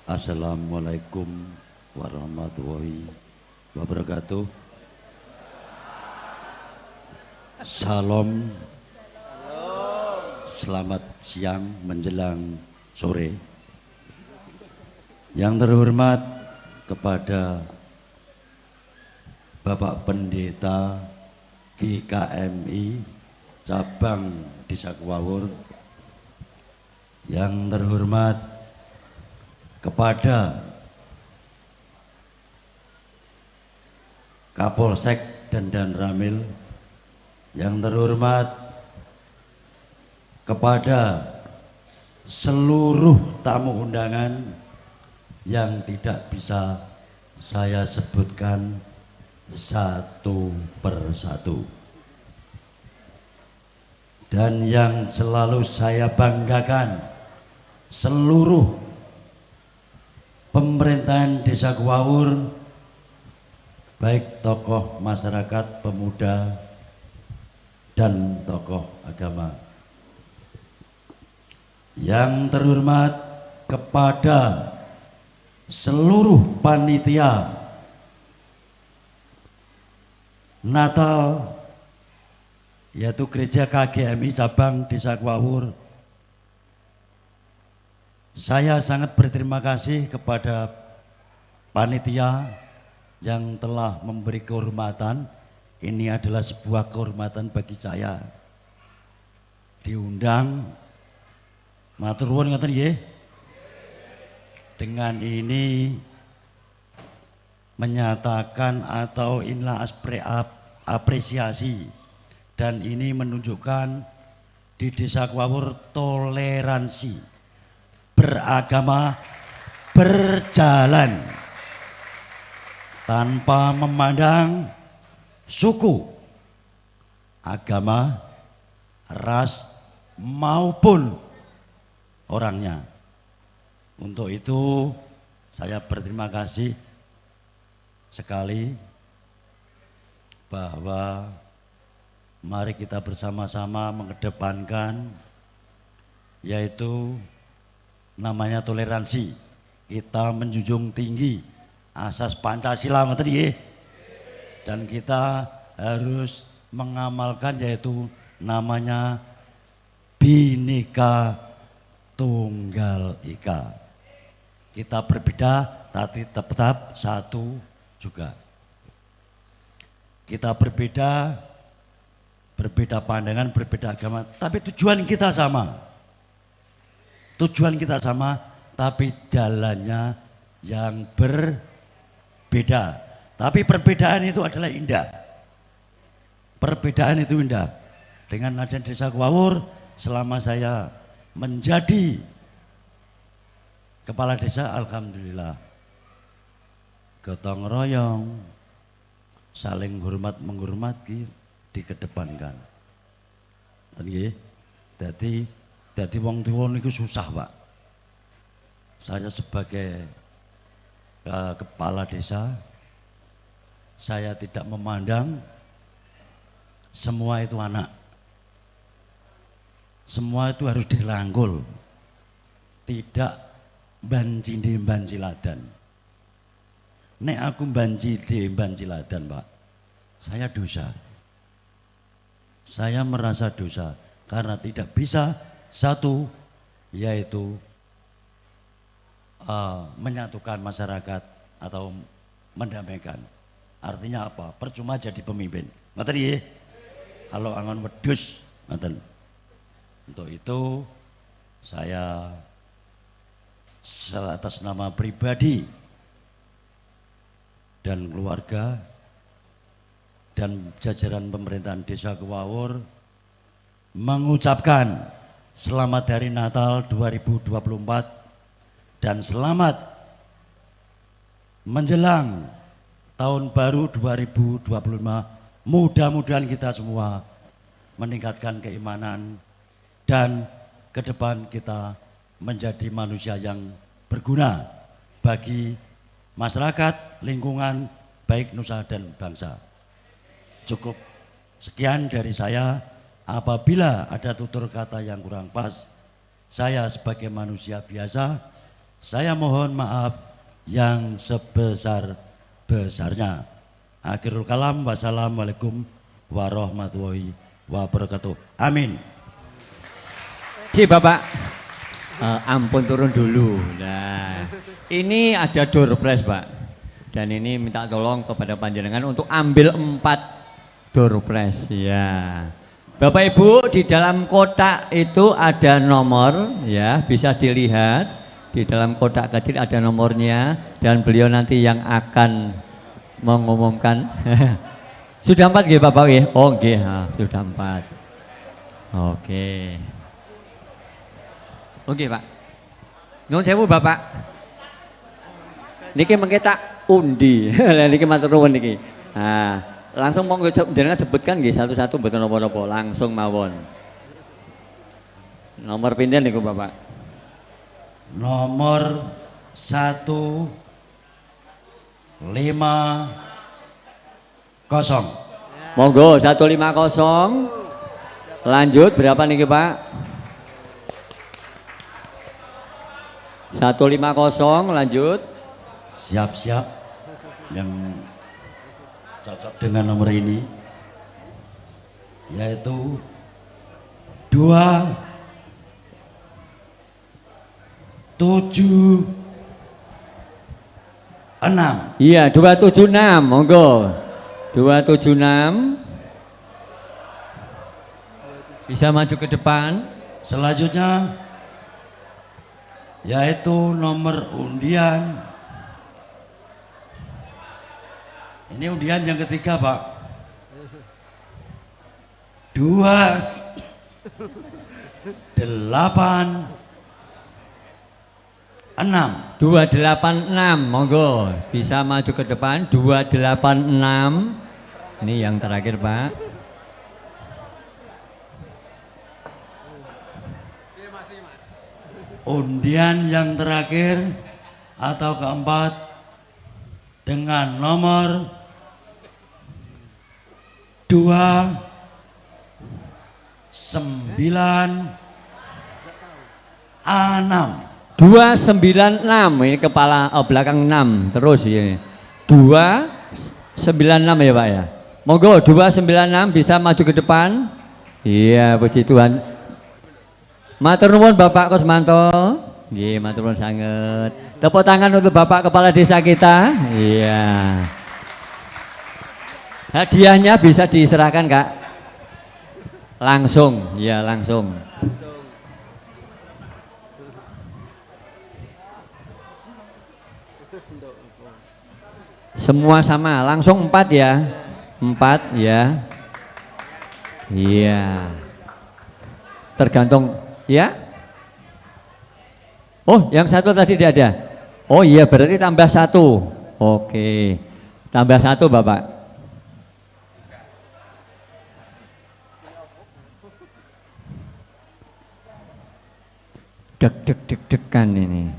Assalamualaikum warahmatullahi wabarakatuh. Salam, selamat siang menjelang sore. Yang terhormat kepada Bapak Pendeta GKMI cabang Desa Kuwawur. Yang terhormat kepada Kapolsek dan Ramil. Yang terhormat kepada seluruh tamu undangan yang tidak bisa saya sebutkan satu persatu, dan yang selalu saya banggakan, seluruh pemerintahan Desa Kuwawur, baik tokoh masyarakat, pemuda, dan tokoh agama. Yang terhormat kepada seluruh panitia Natal, yaitu Gereja KGMI cabang Desa Kuwawur. Saya sangat berterima kasih kepada panitia yang telah memberi kehormatan. Ini adalah sebuah kehormatan bagi saya. Diundang, matur nuwun ngoten nggih. Dengan ini menyatakan atau inilah apresiasi, dan ini menunjukkan di Desa Kuwawur toleransi beragama berjalan tanpa memandang suku, agama, ras maupun orangnya. Untuk itu saya berterima kasih sekali bahwa mari kita bersama-sama mengedepankan yaitu namanya toleransi. Kita menjunjung tinggi asas Pancasila, dan kita harus mengamalkan yaitu namanya Bhinneka Tunggal Ika. Kita berbeda tapi tetap satu juga. Kita berbeda pandangan, berbeda agama, tapi tujuan kita sama. Tujuan kita sama, tapi jalannya yang berbeda. Tapi perbedaan itu adalah indah. Perbedaan itu indah. Dengan adanya Desa Kuwawur, selama saya menjadi kepala desa, alhamdulillah gotong royong, saling hormat menghormati dikedepankan. Jadi wong tuwa niku susah, Pak. Saya sebagai kepala desa, saya tidak memandang semua itu anak. Semua itu harus dirangkul. Tidak bancinde banciladan. Nek aku bancinde banciladan, Pak, saya dosa. Saya merasa dosa karena tidak bisa satu, yaitu menyatukan masyarakat atau mendamaikan. Artinya apa? Percuma jadi pemimpin. Ngoten nggih. Kalau angon wedhus, ngoten. Untuk itu saya atas nama pribadi dan keluarga dan jajaran pemerintahan Desa Kuwawur mengucapkan selamat Hari Natal 2024 dan selamat menjelang Tahun Baru 2025. Mudah-mudahan kita semua meningkatkan keimanan dan ke depan kita menjadi manusia yang berguna bagi masyarakat, lingkungan, baik nusa dan bangsa. Cukup sekian dari saya. Apabila ada tutur kata yang kurang pas, saya sebagai manusia biasa, Saya mohon maaf yang sebesar-besarnya. Akhirul kalam, wassalamualaikum warahmatullahi wabarakatuh. Amin. Si Bapak, ampun turun dulu. Nah, ini ada door prize Pak. Dan ini minta tolong kepada panjenengan untuk ambil 4 door prize. Ya. Bapak Ibu, di dalam kotak itu ada nomor, ya, bisa dilihat. Di dalam kotak kecil ada nomornya dan beliau nanti yang akan mengumumkan. Sudah 4 nggih Bapak nggih? Oh nggih, sudah 4. Oke. Oke Pak. Nuwun sewu Bapak. Niki mengketak undi. Lah niki matur nuwun niki. Nah, langsung monggo jenengan sebutkan nggih satu-satu mboten napa-napa, langsung mawon. Nomor pinten niku Bapak? Nomor 150. Monggo 150. Lanjut berapa niki Pak? 150 lanjut. Siap-siap yang cocok dengan nomor ini, yaitu 276. Iya 276, monggo 276. Bisa maju ke depan. Selanjutnya yaitu nomor undian. Ini undian yang ketiga Pak. 286, monggo bisa maju ke depan. 286. Ini yang terakhir Pak. Undian yang terakhir atau keempat dengan nomor 296. Ini kepala belakang 6 terus ya. 296 ya Pak ya. Monggo 296 bisa maju ke depan. Iya, puji Tuhan. Matur nuwun Bapak Kusmanto. Nggih, matur nuwun sanget. Tepuk tangan untuk Bapak Kepala Desa kita. Iya. Hadiahnya bisa diserahkan Kak. Langsung, ya langsung. Semua sama, langsung 4 ya. 4 ya. Iya. Tergantung ya. Oh, yang satu tadi tidak ada. Oh iya, berarti tambah 1. Oke. Tambah 1 Bapak. Deg-degan ini.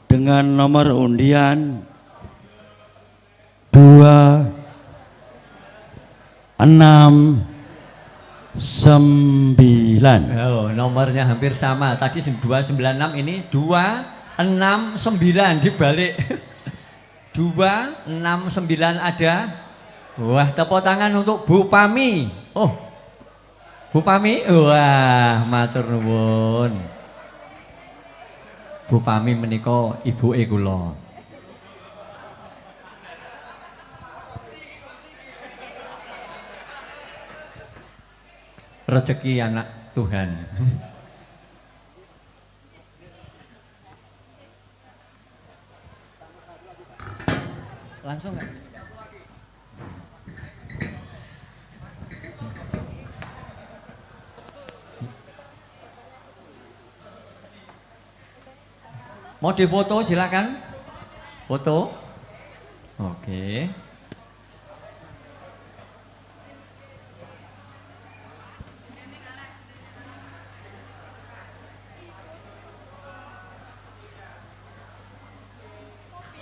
dengan nomor undian 269. Oh, nomornya hampir sama. Tadi 296, ini 269 dibalik. 269 ada. Wah, tepuk tangan untuk Bu Pami. Oh, Bu Pami. Wah, matur nuwun. Bu Pami menika ibuke kula. Rezeki anak Tuhan. Langsung nggak? Mau difoto silakan. Foto. Oke.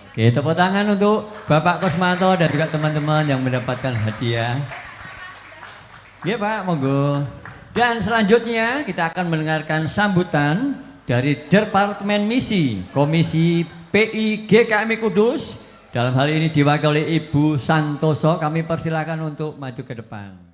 Oke, tepuk tangan untuk Bapak Kusmanto dan juga teman-teman yang mendapatkan hadiah. Iya Pak, monggo. Dan selanjutnya kita akan mendengarkan sambutan dari Departemen Misi Komisi PI GKMI Kudus. Dalam hal ini diwakili Ibu Santoso, kami persilakan untuk maju ke depan.